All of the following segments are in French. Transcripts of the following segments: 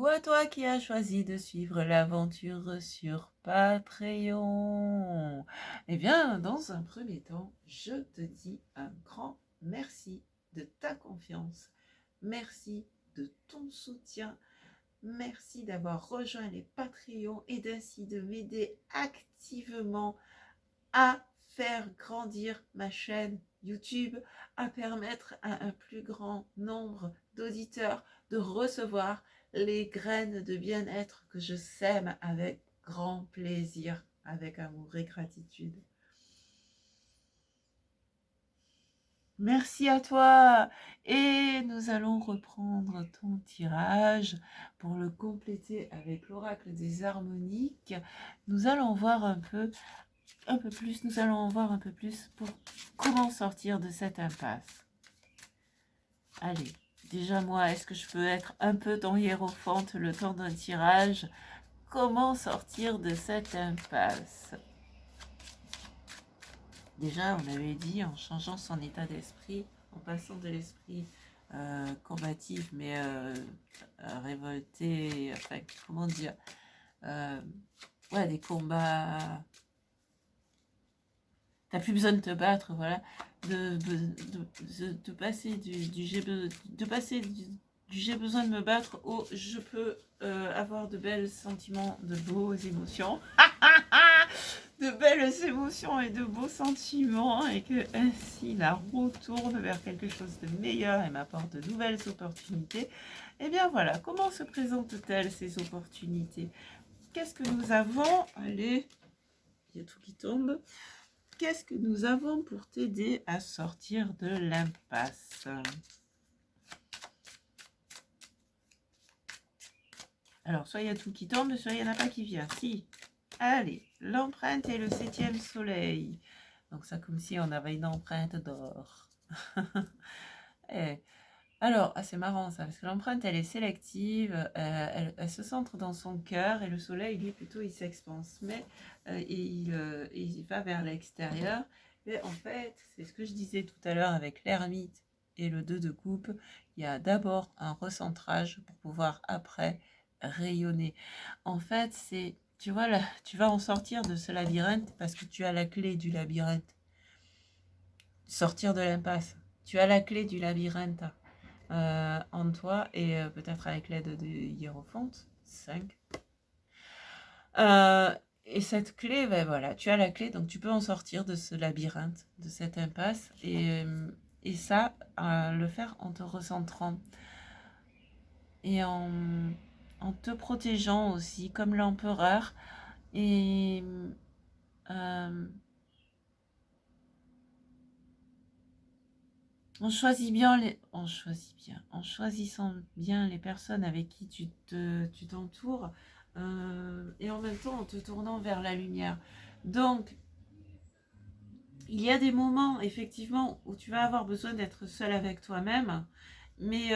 Coucou à toi qui as choisi de suivre l'aventure sur Patreon. Eh bien, dans un premier temps, je te dis un grand merci de ta confiance. Merci de ton soutien. Merci d'avoir rejoint les Patreons et d'ainsi de m'aider activement à faire grandir ma chaîne YouTube, à permettre à un plus grand nombre d'auditeurs de recevoir les graines de bien-être que je sème avec grand plaisir, avec amour et gratitude. Merci à toi et nous allons reprendre ton tirage pour le compléter avec l'oracle des harmoniques. Nous allons voir un peu plus, nous allons voir un peu plus pour comment sortir de cette impasse. Allez, déjà moi, est-ce que je peux être un peu ton hiérophante le temps d'un tirage? Comment sortir de cette impasse? Déjà, on avait dit en changeant son état d'esprit, en passant de l'esprit combatif, mais révolté, enfin, comment dire, ouais, des combats. T'as plus besoin de te battre, voilà, de passer du j'ai besoin de me battre au je peux avoir de belles sentiments, de beaux émotions, de belles émotions et de beaux sentiments, et que ainsi la roue tourne vers quelque chose de meilleur et m'apporte de nouvelles opportunités. Et bien voilà, comment se présentent-elles ces opportunités? Qu'est-ce que nous avons? Allez, il y a tout qui tombe. Qu'est-ce que nous avons pour t'aider à sortir de l'impasse? Alors, soit il y a tout qui tombe, soit il n'y en a pas qui vient. Si. Allez, l'empreinte et le 7e soleil. Donc ça, comme si on avait une empreinte d'or. Alors, c'est marrant ça, parce que l'empreinte, elle est sélective, elle se centre dans son cœur, et le soleil, lui, plutôt, il s'expanse, mais il va vers l'extérieur. Mais en fait, c'est ce que je disais tout à l'heure avec l'ermite et le 2 de coupe, il y a d'abord un recentrage pour pouvoir après rayonner. En fait, c'est, tu vois, là, tu vas en sortir de ce labyrinthe parce que tu as la clé du labyrinthe. Sortir de l'impasse. Tu as la clé du labyrinthe en toi, et peut-être avec l'aide de Hiérophante 5. Et cette clé, ben voilà, tu as la clé, donc tu peux en sortir de ce labyrinthe, de cette impasse, et ça, le faire en te recentrant et en te protégeant aussi, comme l'empereur, et en choisissant bien les personnes avec qui tu t'entoures, et en même temps en te tournant vers la lumière. Donc, il y a des moments, effectivement, où tu vas avoir besoin d'être seul avec toi-même, mais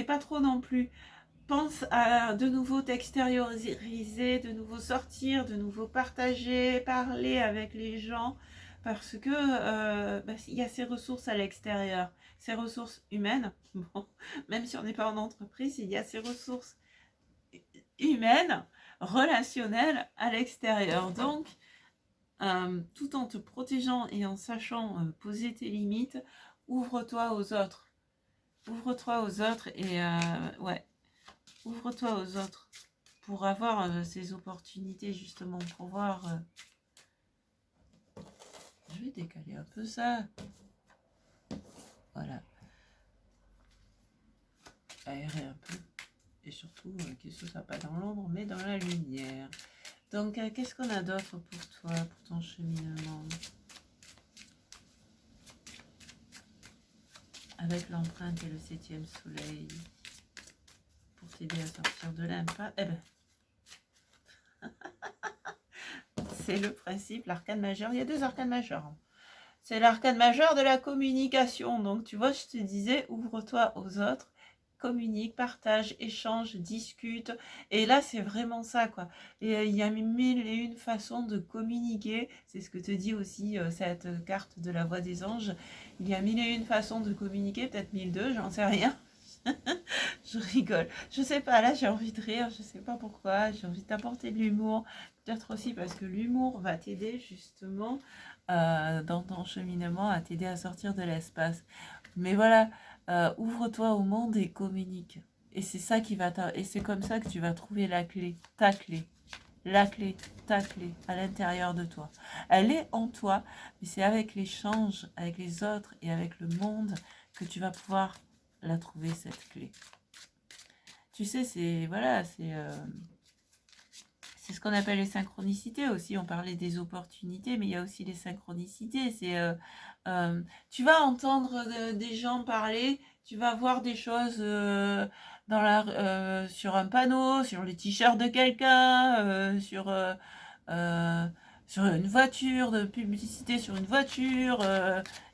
pas trop non plus. Pense à de nouveau t'extérioriser, de nouveau sortir, de nouveau partager, parler avec les gens, parce que il y a ces ressources à l'extérieur, ces ressources humaines. Bon, même si on n'est pas en entreprise, il y a ces ressources humaines, relationnelles à l'extérieur. Donc, tout en te protégeant et en sachant poser tes limites, ouvre-toi aux autres. Ouvre-toi aux autres et ouais. Ouvre-toi aux autres pour avoir ces opportunités, justement, pour voir. Je vais décaler un peu ça. Voilà. Aérer un peu. Et surtout, que ce soit pas dans l'ombre, mais dans la lumière. Donc, qu'est-ce qu'on a d'autre pour toi, pour ton cheminement? Avec l'empreinte et le 7e soleil. Pour t'aider à sortir de l'impasse. Eh ben, c'est le principe, l'arcane majeur. Il y a 2 arcanes majeurs. C'est l'arcane majeur de la communication. Donc, tu vois, je te disais, ouvre-toi aux autres, communique, partage, échange, discute. Et là, c'est vraiment ça, quoi. Et il y a 1001 façons de communiquer. C'est ce que te dit aussi cette carte de la voix des anges. Il y a 1001 façons de communiquer, peut-être 1002, j'en sais rien. Je rigole. Je sais pas, là j'ai envie de rire, je sais pas pourquoi. J'ai envie d'apporter de l'humour. Peut-être aussi parce que l'humour va t'aider justement dans ton cheminement, à t'aider à sortir de l'espace. Mais voilà, ouvre-toi au monde et communique. Et c'est ça qui va et c'est comme ça que tu vas trouver la clé, ta clé. La clé, ta clé, à l'intérieur de toi. Elle est en toi, mais c'est avec l'échange avec les autres et avec le monde que tu vas pouvoir la trouver, cette clé. Tu sais, c'est voilà, c'est ce qu'on appelle les synchronicités aussi. On parlait des opportunités, mais il y a aussi les synchronicités. Tu vas entendre des gens parler, tu vas voir des choses sur un panneau, sur les t-shirts de quelqu'un, euh, sur une voiture, de publicité sur une voiture.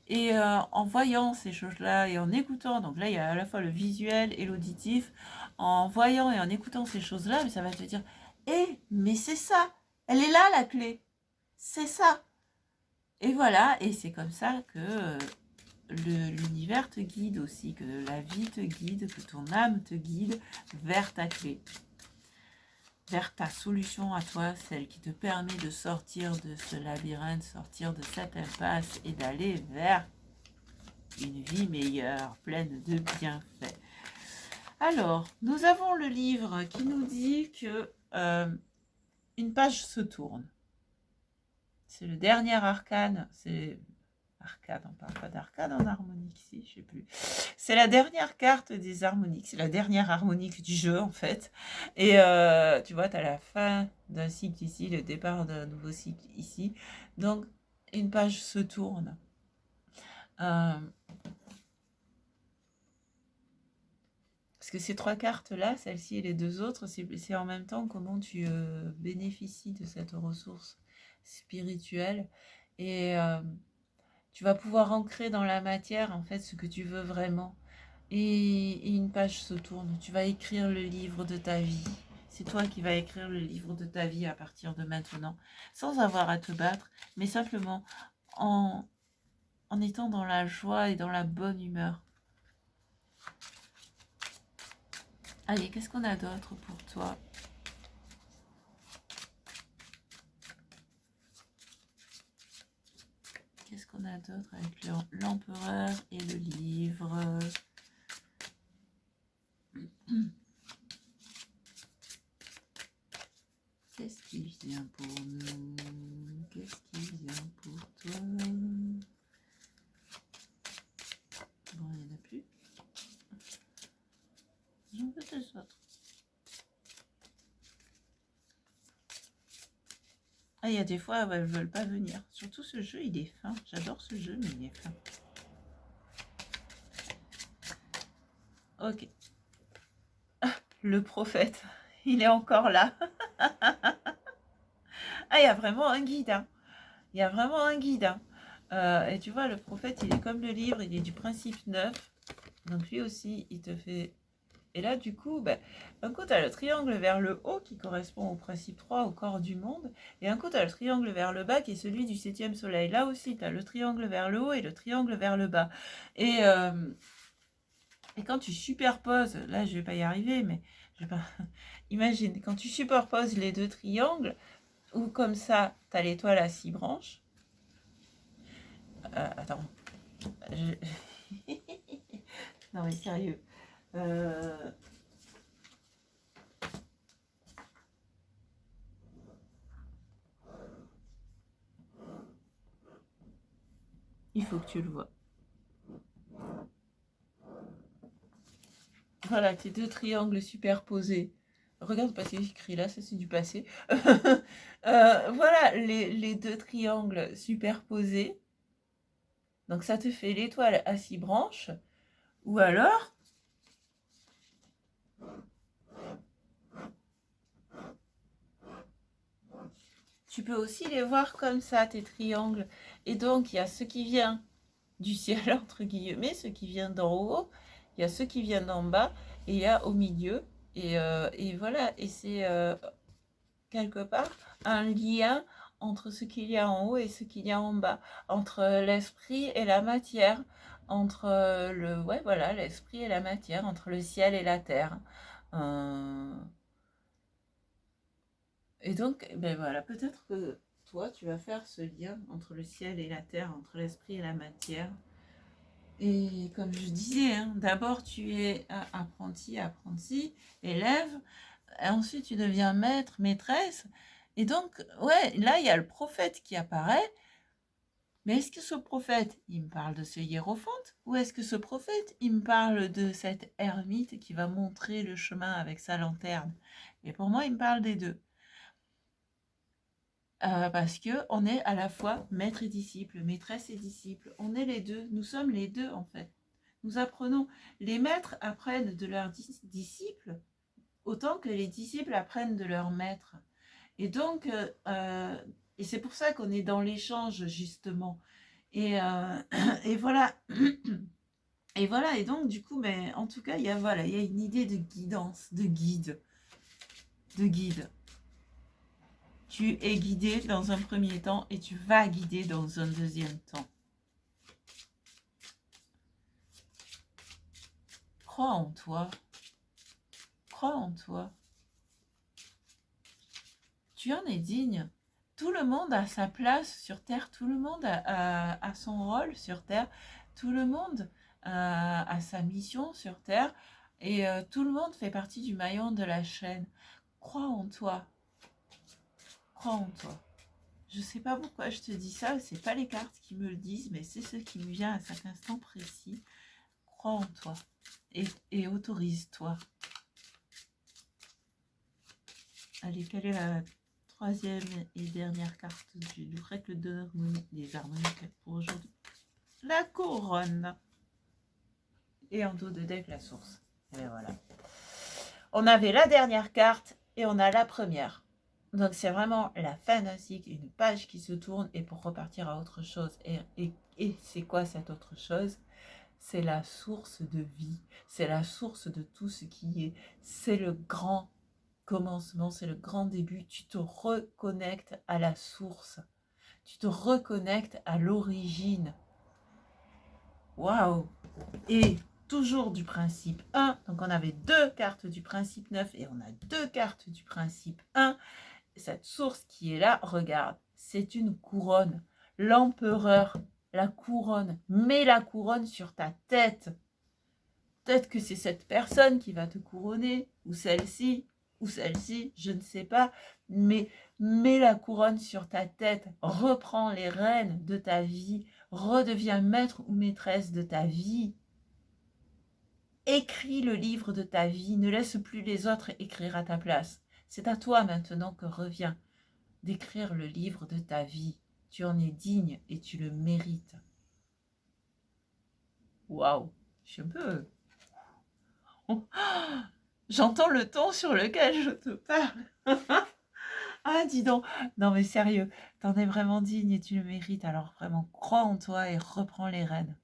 Et en voyant ces choses-là et en écoutant, donc là il y a à la fois le visuel et l'auditif, en voyant et en écoutant ces choses-là, ça va te dire mais c'est ça, elle est là la clé, c'est ça. Et voilà, et c'est comme ça que l'univers te guide aussi, que la vie te guide, que ton âme te guide vers ta clé, vers ta solution à toi, celle qui te permet de sortir de ce labyrinthe, sortir de cette impasse et d'aller vers une vie meilleure, pleine de bienfaits. Alors, nous avons le livre qui nous dit que une page se tourne. C'est le dernier arcane. C'est arcane, on parle pas d'arcane en harmonique ici, je sais plus. C'est la dernière carte des harmoniques. C'est la dernière harmonique du jeu en fait. Et tu vois, tu as la fin d'un cycle ici, le départ d'un nouveau cycle ici. Donc, une page se tourne. Parce que ces trois cartes-là, celle-ci et les deux autres, c'est en même temps comment tu bénéficies de cette ressource spirituelle. Et tu vas pouvoir ancrer dans la matière en fait ce que tu veux vraiment. Et une page se tourne. Tu vas écrire le livre de ta vie. C'est toi qui vas écrire le livre de ta vie à partir de maintenant, sans avoir à te battre, mais simplement en étant dans la joie et dans la bonne humeur. Allez, qu'est-ce qu'on a d'autre pour toi ? Qu'est-ce qu'on a d'autre avec l'empereur et le livre ? Qu'est-ce qui vient pour nous? Qu'est-ce qui vient pour toi? Bon, il n'y en a plus. J'en veux deux autres. Ah, il y a des fois, elles ne veulent pas venir. Surtout ce jeu, il est fin. J'adore ce jeu, mais il est fin. Ok. Ah, le prophète, il est encore là. Ah, il y a vraiment un guide. Hein. Il y a vraiment un guide. Hein. Et tu vois, le prophète, il est comme le livre, il est du principe 9. Donc lui aussi, il te fait... Et là, du coup, un coup, tu as le triangle vers le haut qui correspond au principe 3, au corps du monde. Et un coup, tu as le triangle vers le bas qui est celui du 7e soleil. Là aussi, tu as le triangle vers le haut et le triangle vers le bas. Et quand tu superposes, là, je vais pas y arriver, mais je vais pas... Imagine, quand tu superposes les deux triangles, ou comme ça, tu as l'étoile à 6 branches. Attends. Non, mais sérieux. Il faut que tu le vois. Voilà, tes deux triangles superposés. Regarde pas, c'est écrit là, ça c'est du passé. Voilà, les deux triangles superposés. Donc ça te fait l'étoile à 6 branches. Ou alors... Tu peux aussi les voir comme ça, tes triangles. Et donc, il y a ce qui vient du ciel, entre guillemets, ce qui vient d'en haut. Il y a ce qui vient d'en bas. Et il y a au milieu. Et voilà. Et c'est quelque part un lien entre ce qu'il y a en haut et ce qu'il y a en bas. Entre l'esprit et la matière. entre ouais, voilà, l'esprit et la matière, entre le ciel et la terre. Et donc, ben voilà, peut-être que toi, tu vas faire ce lien entre le ciel et la terre, entre l'esprit et la matière. Et comme je disais, hein, d'abord tu es apprenti, élève, et ensuite tu deviens maître, maîtresse. Et donc, ouais, là, il y a le prophète qui apparaît. Mais est-ce que ce prophète, il me parle de ce hiérophante, ou est-ce que ce prophète, il me parle de cet ermite qui va montrer le chemin avec sa lanterne? Et pour moi, il me parle des deux. Parce que on est à la fois maître et disciple, maîtresse et disciple. On est les deux, nous sommes les deux en fait. Nous apprenons, les maîtres apprennent de leurs disciples autant que les disciples apprennent de leurs maîtres. Et donc, et c'est pour ça qu'on est dans l'échange justement. Et, et voilà. Et voilà, et donc du coup, mais en tout cas, il y a une idée de guidance, de guide. Tu es guidé dans un premier temps et tu vas guider dans un deuxième temps. Crois en toi. Crois en toi. Tu en es digne. Tout le monde a sa place sur Terre. Tout le monde a son rôle sur Terre. Tout le monde a sa mission sur Terre. Et tout le monde fait partie du maillon de la chaîne. Crois en toi. Crois en toi. Je ne sais pas pourquoi je te dis ça, c'est pas les cartes qui me le disent, mais c'est ce qui me vient à cet instant précis. Crois en toi et autorise-toi. Allez, quelle est la troisième et dernière carte du règle des harmoniques pour aujourd'hui? La couronne. Et en dos de deck, la source. Et voilà. On avait la dernière carte et on a la première. Donc c'est vraiment la fin d'un cycle, une page qui se tourne et pour repartir à autre chose. Et c'est quoi cette autre chose? C'est la source de vie, c'est la source de tout ce qui est. C'est le grand commencement, c'est le grand début. Tu te reconnectes à la source, tu te reconnectes à l'origine. Waouh! Et toujours du principe 1, donc on avait 2 cartes du principe 9 et on a 2 cartes du principe 1. Cette source qui est là, regarde, c'est une couronne. L'empereur, la couronne, mets la couronne sur ta tête. Peut-être que c'est cette personne qui va te couronner, ou celle-ci, je ne sais pas, mais mets la couronne sur ta tête, reprends les rênes de ta vie, redeviens maître ou maîtresse de ta vie. Écris le livre de ta vie, ne laisse plus les autres écrire à ta place. C'est à toi maintenant que revient d'écrire le livre de ta vie. Tu en es digne et tu le mérites. Waouh, je suis un peu... J'entends le ton sur lequel je te parle. Ah, dis donc. Non, mais sérieux, t'en es vraiment digne et tu le mérites. Alors vraiment, crois en toi et reprends les rênes.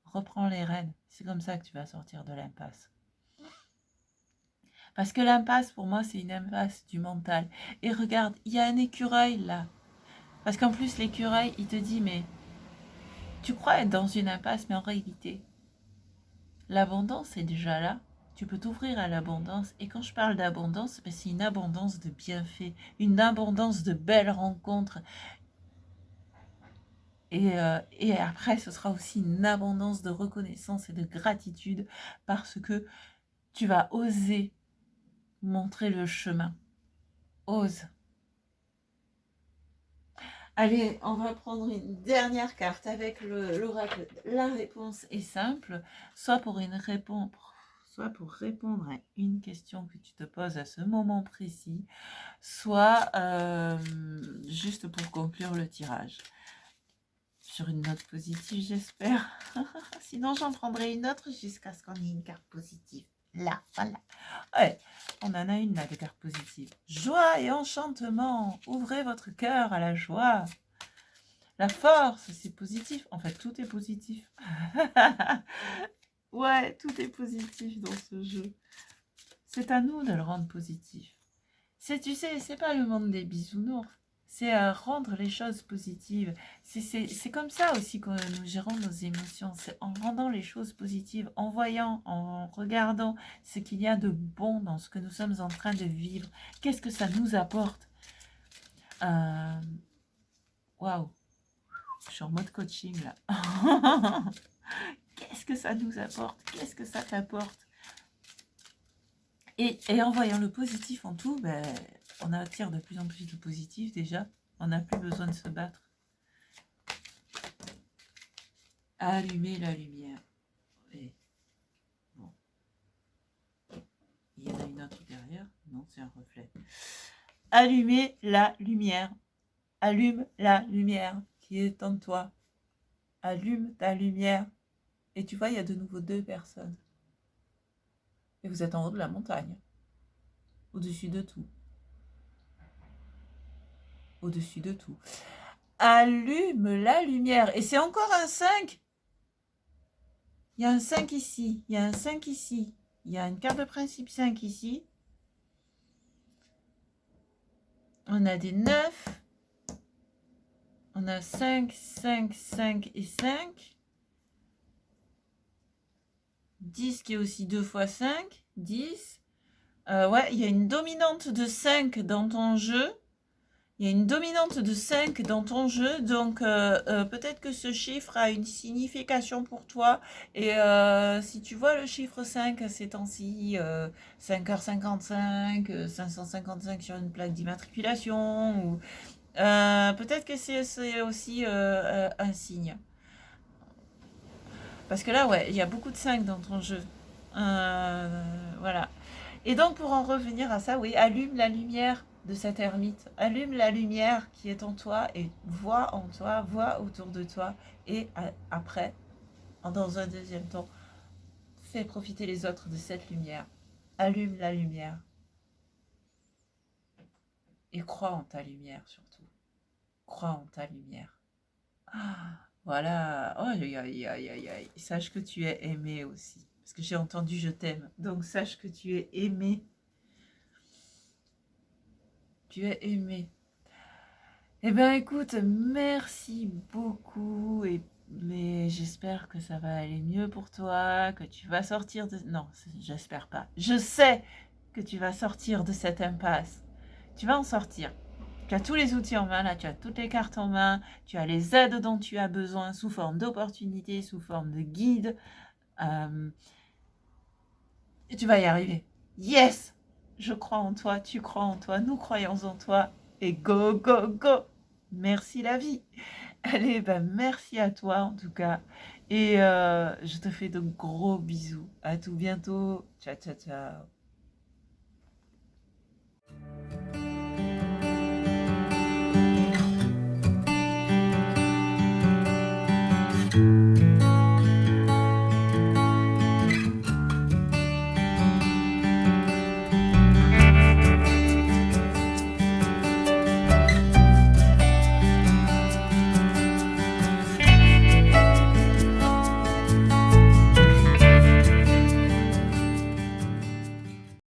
Reprends les rênes. C'est comme ça que tu vas sortir de l'impasse. Parce que l'impasse, pour moi, c'est une impasse du mental. Et regarde, il y a un écureuil là. Parce qu'en plus, l'écureuil, il te dit, mais tu crois être dans une impasse, mais en réalité, l'abondance est déjà là. Tu peux t'ouvrir à l'abondance. Et quand je parle d'abondance, c'est une abondance de bienfaits, une abondance de belles rencontres. Et après, ce sera aussi une abondance de reconnaissance et de gratitude parce que tu vas oser montrer le chemin. Ose. Allez, on va prendre une dernière carte avec l'oracle. La réponse est simple, soit pour répondre à une question que tu te poses à ce moment précis, soit juste pour conclure le tirage. Sur une note positive, j'espère. Sinon, j'en prendrai une autre jusqu'à ce qu'on ait une carte positive. Là, voilà. Ouais, on en a une là de carte positive. Joie et enchantement. Ouvrez votre cœur à la joie. La force, c'est positif. En fait, tout est positif. Ouais, tout est positif dans ce jeu. C'est à nous de le rendre positif. Tu sais, c'est pas le monde des bisounours. c'est rendre les choses positives. C'est comme ça aussi que nous gérons nos émotions. C'est en rendant les choses positives, en voyant, en regardant ce qu'il y a de bon dans ce que nous sommes en train de vivre. Qu'est-ce que ça nous apporte? Waouh, je suis en mode coaching là. Qu'est-ce que ça nous apporte? Qu'est-ce que ça t'apporte? Et en voyant le positif en tout, ben, on attire de plus en plus de positif déjà. On n'a plus besoin de se battre. Allumer la lumière. Et bon. Il y en a une autre derrière. Non, c'est un reflet. Allumer la lumière. Allume la lumière qui est en toi. Allume ta lumière. Et tu vois, il y a de nouveau 2 personnes. Et vous êtes en haut de la montagne. Au-dessus de tout. Au-dessus de tout. Allume la lumière. Et c'est encore un 5. Il y a un 5 ici. Il y a un 5 ici. Il y a une carte de principe 5 ici. On a des 9. On a 5, 5, 5 et 5. 10 qui est aussi 2 fois 5. 10. Ouais, il y a une dominante de 5 dans ton jeu. Il y a une dominante de 5 dans ton jeu, donc peut-être que ce chiffre a une signification pour toi. Et si tu vois le chiffre 5 ces temps-ci, 5h55, 555 sur une plaque d'immatriculation, ou peut-être que c'est aussi un signe. Parce que là, ouais, il y a beaucoup de 5 dans ton jeu. Voilà. Et donc, pour en revenir à ça, oui, allume la lumière de cette ermite. Allume la lumière qui est en toi et vois en toi, vois autour de toi. Et après, dans un deuxième temps, fais profiter les autres de cette lumière. Allume la lumière. Et crois en ta lumière surtout. Crois en ta lumière. Ah, voilà. Oh, aïe, aïe, aïe, aïe, aïe. Sache que tu es aimé aussi. Parce que j'ai entendu je t'aime. Donc sache que tu es aimé. Tu es aimé. Eh bien, écoute, merci beaucoup. Mais j'espère que ça va aller mieux pour toi, que tu vas sortir de... Non, j'espère pas. Je sais que tu vas sortir de cette impasse. Tu vas en sortir. Tu as tous les outils en main, là, tu as toutes les cartes en main, tu as les aides dont tu as besoin sous forme d'opportunités, sous forme de guides. Et tu vas y arriver. Yes! Je crois en toi, tu crois en toi, nous croyons en toi. Et go, go, go! Merci la vie! Allez, ben merci à toi en tout cas. Et je te fais de gros bisous. À tout bientôt. Ciao, ciao, ciao.